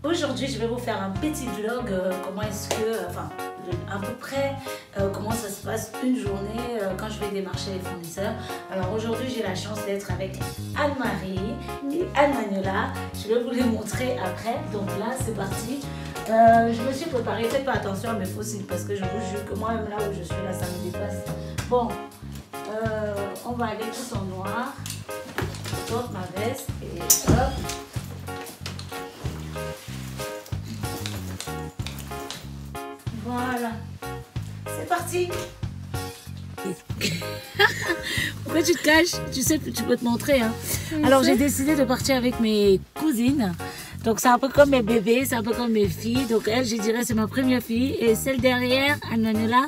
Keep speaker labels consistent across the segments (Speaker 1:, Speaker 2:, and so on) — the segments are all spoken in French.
Speaker 1: Aujourd'hui, je vais vous faire un petit vlog, comment est-ce que, enfin, à peu près, comment ça se passe une journée quand je vais démarcher les fournisseurs. Alors aujourd'hui, j'ai la chance d'être avec Anne-Marie et Anne-Manuela. Je vais vous les montrer après. Donc là, c'est parti. Je me suis préparée, faites pas attention à mes fossiles parce que je vous jure que moi-même là où je suis là, ça me dépasse. Bon, on va aller tous en noir. Je porte ma veste et hop. Voilà, c'est parti. Pourquoi tu te caches? Tu sais, tu peux te montrer. Hein. Alors j'ai décidé de partir avec mes cousines. Donc c'est un peu comme mes bébés, c'est un peu comme mes filles. Donc elle, je dirais, c'est ma première fille. Et celle derrière, Anne-Manuela,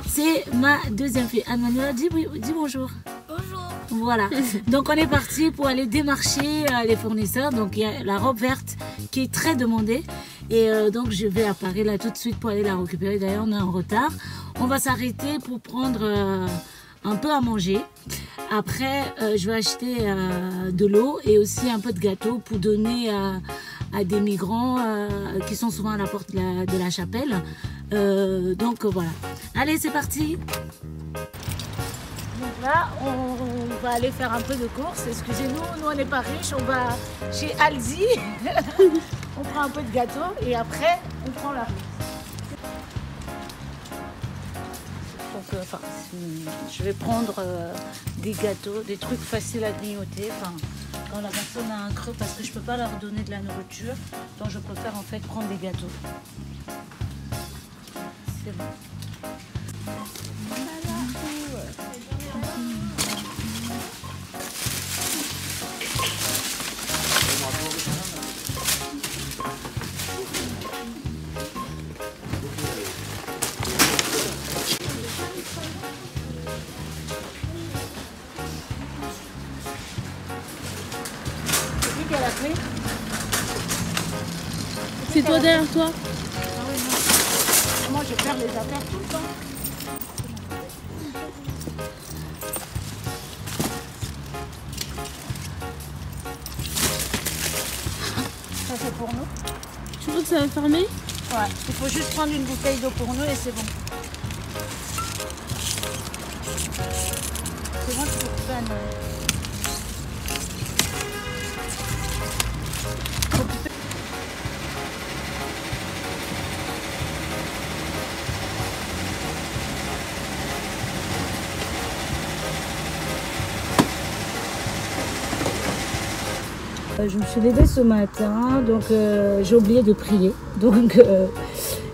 Speaker 1: c'est ma deuxième fille. Anne-Manuela, dis bonjour.
Speaker 2: Bonjour.
Speaker 1: Voilà. Donc on est parti pour aller démarcher les fournisseurs. Donc il y a la robe verte qui est très demandée. Et donc je vais à Paris là tout de suite pour aller la récupérer. D'ailleurs on est en retard. On va s'arrêter pour prendre un peu à manger. Après je vais acheter de l'eau et aussi un peu de gâteau pour donner à des migrants qui sont souvent à la porte de la chapelle. Donc voilà. Allez, c'est parti. Donc là, on va aller faire un peu de course. Excusez-nous, nous on n'est pas riches. On va chez Aldi. On prend un peu de gâteau et après, on prend la route. Donc, enfin, je vais prendre des gâteaux, des trucs faciles à grignoter. Enfin, quand la personne a un creux, parce que je ne peux pas leur donner de la nourriture. Donc, je préfère en fait prendre des gâteaux. C'est bon.
Speaker 2: C'est toi derrière toi?
Speaker 1: Ah oui, non. Moi, je perds les affaires tout le temps. Ça, c'est pour nous.
Speaker 2: Tu veux que ça va fermer?
Speaker 1: Ouais, il faut juste prendre une bouteille d'eau pour nous et c'est bon. C'est bon, tu peux couper un... Je me suis levée ce matin, donc j'ai oublié de prier. Donc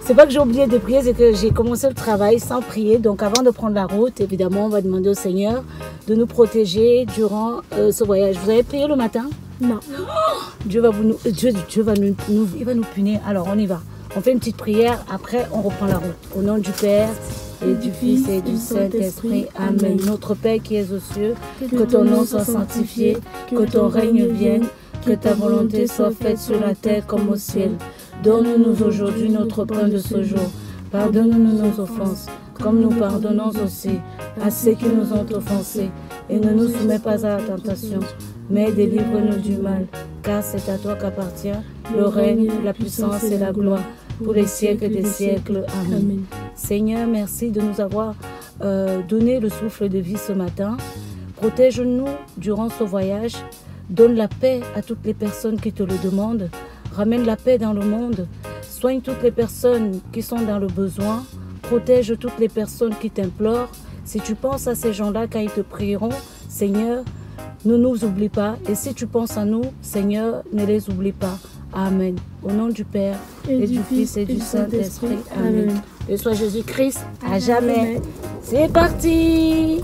Speaker 1: c'est pas que j'ai oublié de prier, c'est que j'ai commencé le travail sans prier. Donc avant de prendre la route, évidemment, on va demander au Seigneur de nous protéger durant ce voyage. Vous avez prié le matin?
Speaker 2: Non.
Speaker 1: Dieu va il va nous punir. Alors on y va. On fait une petite prière, après on reprend la route. Au nom du Père et du Fils et du Saint-Esprit. Amen. Notre Père qui es aux cieux, que ton nom soit sanctifié, que ton règne vienne, que ta volonté soit faite sur la terre comme au ciel. Donne-nous aujourd'hui notre pain de ce jour. Pardonne-nous nos offenses, comme nous pardonnons aussi à ceux qui nous ont offensés. Et ne nous soumets pas à la tentation, mais délivre-nous du mal. Car c'est à toi qu'appartient le règne, la puissance et la gloire, pour les siècles des siècles. Amen. Seigneur, merci de nous avoir donné le souffle de vie ce matin. Protège-nous durant ce voyage. Donne la paix à toutes les personnes qui te le demandent. Ramène la paix dans le monde. Soigne toutes les personnes qui sont dans le besoin. Protège toutes les personnes qui t'implorent. Si tu penses à ces gens-là quand ils te prieront, Seigneur, ne nous oublie pas. Et si tu penses à nous, Seigneur, ne les oublie pas. Amen. Au nom du Père et du Fils et du Saint-Esprit. Amen. Et soit Jésus-Christ à jamais. C'est parti!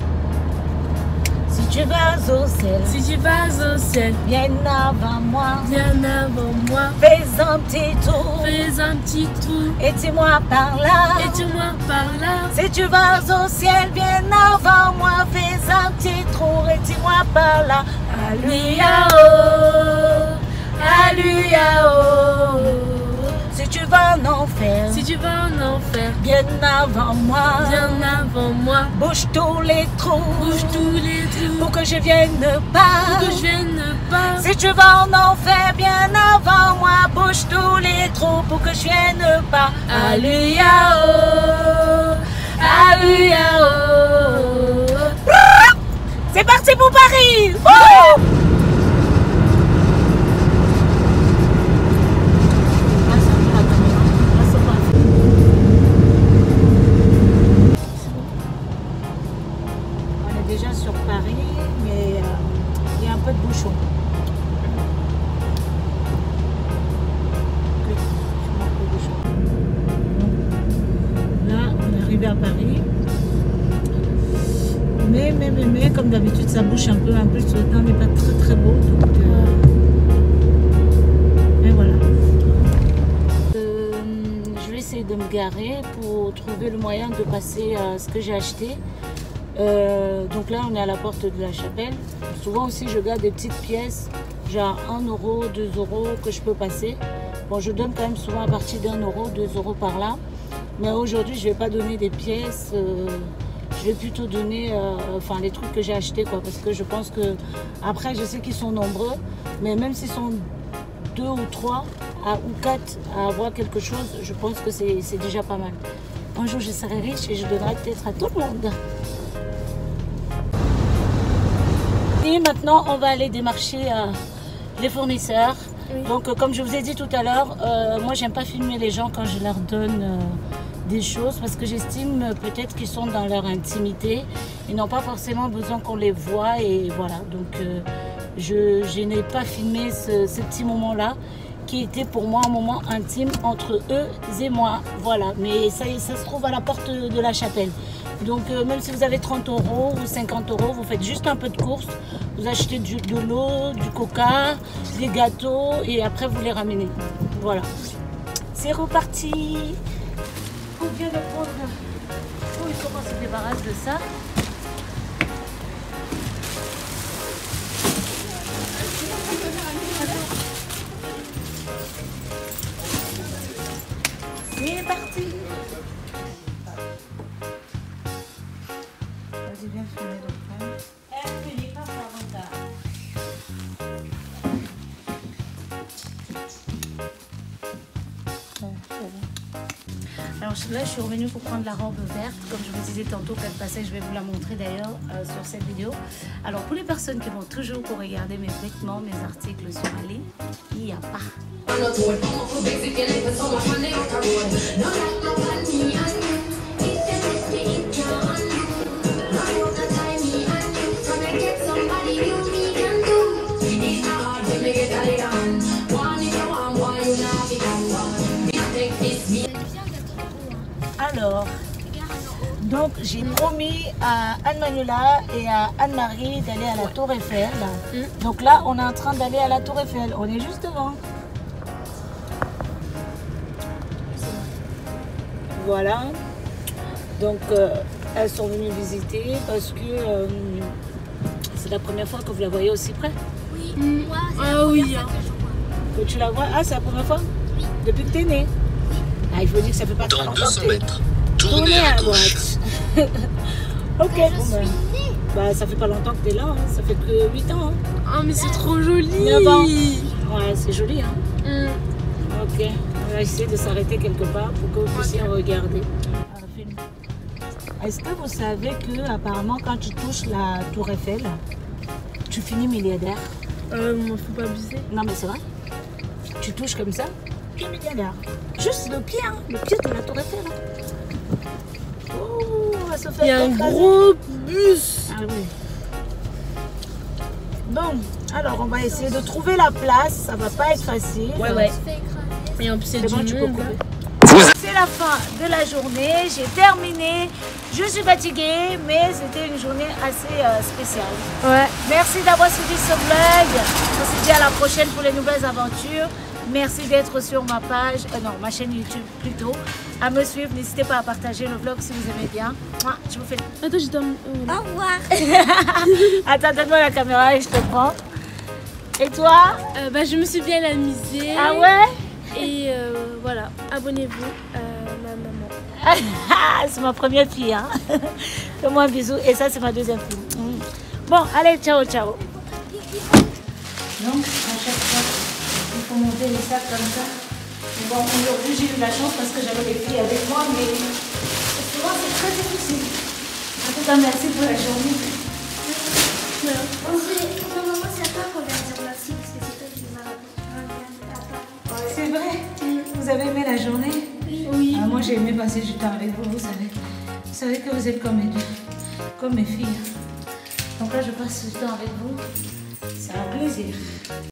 Speaker 1: Si tu vas au ciel,
Speaker 2: Si tu vas au ciel,
Speaker 1: viens avant moi.
Speaker 2: viens avant moi.
Speaker 1: Fais un petit tour
Speaker 2: Fais un petit trou
Speaker 1: et dis-moi par là.
Speaker 2: et tu moi par là.
Speaker 1: Si tu vas au ciel, viens avant moi. Fais un petit trou et dis-moi par là. Alléluia, oh, Alléluia, oh. Si tu vas en enfer,
Speaker 2: Si tu vas en enfer,
Speaker 1: viens avant moi.
Speaker 2: viens avant moi.
Speaker 1: Bouge tous les trous,
Speaker 2: Bouge tous les trous
Speaker 1: pour que je vienne pas.
Speaker 2: pour que je vienne pas.
Speaker 1: Si tu vas en enfer, bien avant moi, bouge tous les pour que je vienne pas. Alléluia, oh, alléluia, oh. C'est parti pour Paris. Wouh! Déjà sur Paris, mais il y a un peu de bouchon. Là, on est arrivé à Paris. Mais comme d'habitude, ça bouge un peu. En plus, le temps n'est pas très beau. Donc, et voilà. Je vais essayer de me garer pour trouver le moyen de passer à ce que j'ai acheté. Donc là on est à la porte de la chapelle. Souvent aussi je garde des petites pièces, genre 1 euro, 2 euros que je peux passer. Bon, je donne quand même souvent à partir d'1 euro, 2 euros par là. Mais aujourd'hui je vais pas donner des pièces, je vais plutôt donner enfin les trucs que j'ai achetés quoi. Parce que je pense que, après je sais qu'ils sont nombreux, mais même s'ils sont 2 ou 3 ou 4 à avoir quelque chose, je pense que c'est déjà pas mal. Un jour je serai riche et je donnerai peut-être à tout le monde. Et maintenant, on va aller démarcher les fournisseurs. Oui. Donc, comme je vous ai dit tout à l'heure, moi, j'aime pas filmer les gens quand je leur donne des choses parce que j'estime peut-être qu'ils sont dans leur intimité. Ils n'ont pas forcément besoin qu'on les voie et voilà. Donc, je n'ai pas filmé ce petit moment-là qui était pour moi un moment intime entre eux et moi. Voilà, mais ça se trouve à la porte de la chapelle. Donc même si vous avez 30 euros ou 50 euros, vous faites juste un peu de course, vous achetez de l'eau, du coca, des gâteaux et après vous les ramenez. Voilà. C'est reparti. On vient de prendre. Oh, il faut qu'on se débarrasse de ça. C'est parti. Vas-y, viens filmer le frère. Elle n'est pas en retard. Alors là, je suis revenue pour prendre la robe verte. Comme je vous disais tantôt, qu'elle passait, je vais vous la montrer d'ailleurs sur cette vidéo. Alors pour les personnes qui vont toujours pour regarder mes vêtements, mes articles sur Ali, il n'y a pas. Alors, donc j'ai promis à Anne-Manuela et à Anne-Marie d'aller à la Tour Eiffel. Donc là, on est en train d'aller à la Tour Eiffel. On est juste devant. Voilà. Donc, elles sont venues visiter parce que c'est la première fois que vous la voyez aussi près.
Speaker 2: Oui. Moi, c'est la première fois que je vois.
Speaker 1: Que tu la vois? Ah, c'est la première fois? Oui. Depuis que tu es née? Ah, il faut dire que ça fait pas très longtemps. Dans 200 mètres, tournez à droite. Ok, bon bah ça fait pas longtemps que tu es là, hein. Ça fait que 8 ans. Hein.
Speaker 2: Oh mais c'est trop joli.
Speaker 1: 9 ans. Ouais, c'est joli hein. Ok, on va essayer de s'arrêter quelque part pour que vous puissiez regarder. Est-ce que vous savez que apparemment quand tu touches la Tour Eiffel, tu finis milliardaire?
Speaker 2: Faut pas abuser.
Speaker 1: Non mais c'est vrai. Tu touches comme ça, tu es milliardaire. Juste le pied, hein, le pied de la Tour Eiffel. Hein. Oh, on va se faire.
Speaker 2: Il y a un gros bus.
Speaker 1: Ah oui. Bon, alors on va essayer de trouver la place. Ça va pas être facile.
Speaker 2: Ouais. Et en plus c'est
Speaker 1: bon,
Speaker 2: du monde.
Speaker 1: C'est la fin de la journée. J'ai terminé. Je suis fatiguée, mais c'était une journée assez spéciale.
Speaker 2: Ouais.
Speaker 1: Merci d'avoir suivi ce vlog. On se dit à la prochaine pour les nouvelles aventures. Merci d'être sur ma page, non, ma chaîne YouTube plutôt. À me suivre, n'hésitez pas à partager le vlog si vous aimez bien. Moi, je vous fais.
Speaker 2: Attends, je t'aime.
Speaker 1: Au revoir. Attends, donne-moi la caméra et je te prends. Et toi?
Speaker 2: Je me suis bien amusée.
Speaker 1: Ah ouais?
Speaker 2: Et voilà, abonnez-vous à ma maman.
Speaker 1: C'est ma première fille, hein. Fais-moi un bisou. Et ça, c'est ma deuxième fille. Bon, allez, ciao, ciao. Donc, à chaque fois, il faut monter les sacs comme ça. Bon, aujourd'hui j'ai eu la chance parce que j'avais les filles avec moi, mais souvent c'est très difficile. En tout cas, merci pour la journée.
Speaker 3: Maman, c'est à toi qu'on vient dire merci parce que c'est toi qui m'as rapporté.
Speaker 1: C'est vrai? Vous avez aimé la journée?
Speaker 2: Oui.
Speaker 1: Ah, moi j'ai aimé passer du temps avec vous, vous savez. Vous savez que vous êtes comme mes filles. Donc là je passe du temps avec vous. C'est un plaisir.